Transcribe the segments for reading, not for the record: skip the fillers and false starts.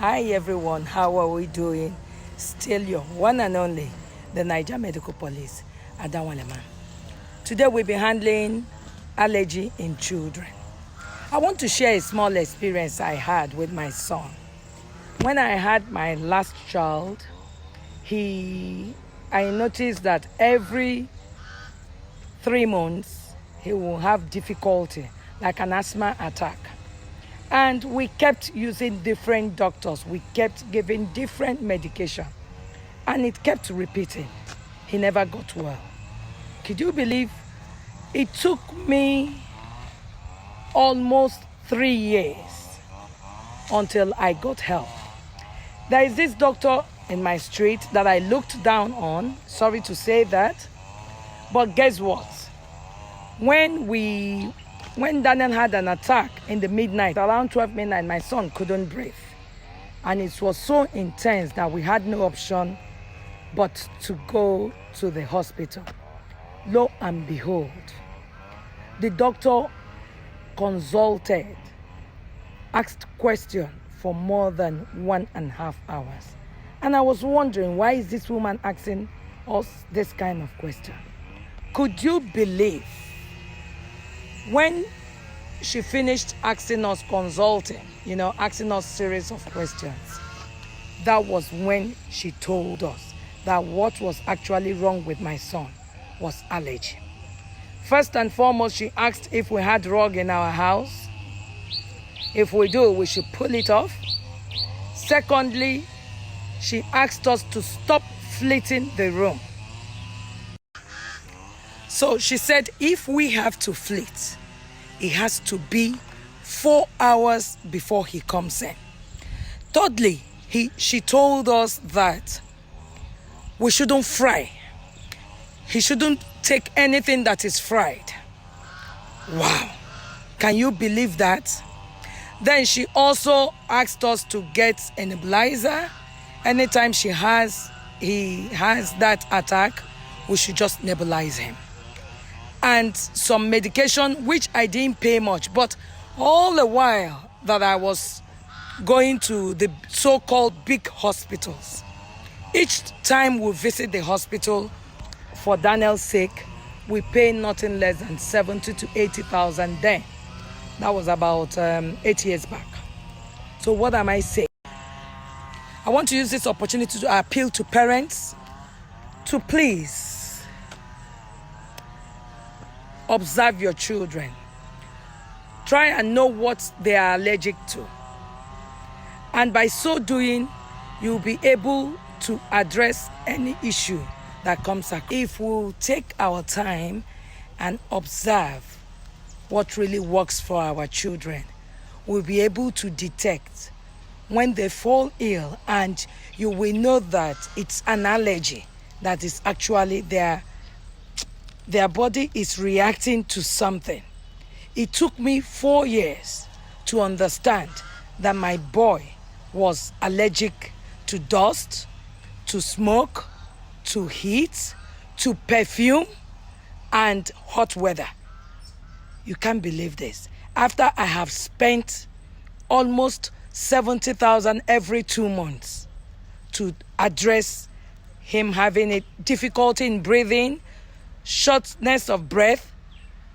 Hi everyone, how are we doing? Still your one and only, the Niger Medical Police, Adawalema. Today we'll be handling allergy in children. I want to share a small experience I had with my son. When I had my last child, I noticed that every 3 months he will have difficulty, like an asthma attack. And we kept using different doctors. We kept giving different medication. And it kept repeating. He never got well. Could you believe? It took me almost 3 years until I got help. There is this doctor in my street that I looked down on. Sorry to say that. But guess what? When Daniel had an attack in the midnight, around 12 midnight, my son couldn't breathe. And it was so intense that we had no option but to go to the hospital. Lo and behold, the doctor consulted, asked questions for more than 1.5 hours. And I was wondering, why is this woman asking us this kind of question? Could you believe? When she finished asking us, consulting, asking us series of questions, that was when she told us that what was actually wrong with my son was allergy. First and foremost, she asked if we had rug in our house. If we do, we should pull it off. Secondly, she asked us to stop flitting the room. So she said if we have to flit, it has to be 4 hours before he comes in. Thirdly, she told us that we shouldn't fry. He shouldn't take anything that is fried. Wow. Can you believe that? Then she also asked us to get a nebulizer. Anytime he has that attack, we should just nebulize him. And some medication, which I didn't pay much, but all the while that I was going to the so-called big hospitals, each time we visit the hospital for Daniel's sake, we pay nothing less than 70 to 80,000 then. That was about 8 years back. So what am I saying? I want to use this opportunity to appeal to parents to please observe your children. Try and know what they are allergic to. And by so doing, you'll be able to address any issue that comes up. If we'll take our time and observe what really works for our children, we'll be able to detect when they fall ill, and you will know that it's an allergy that is actually their body is reacting to something. It took me 4 years to understand that my boy was allergic to dust, to smoke, to heat, to perfume, and hot weather. You can't believe this. After I have spent almost 70,000 every 2 months to address him having a difficulty in breathing, shortness of breath,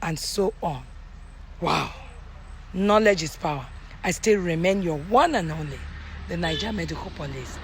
and so on. Wow. Knowledge is power. I still remain your one and only, the Niger Medical Police.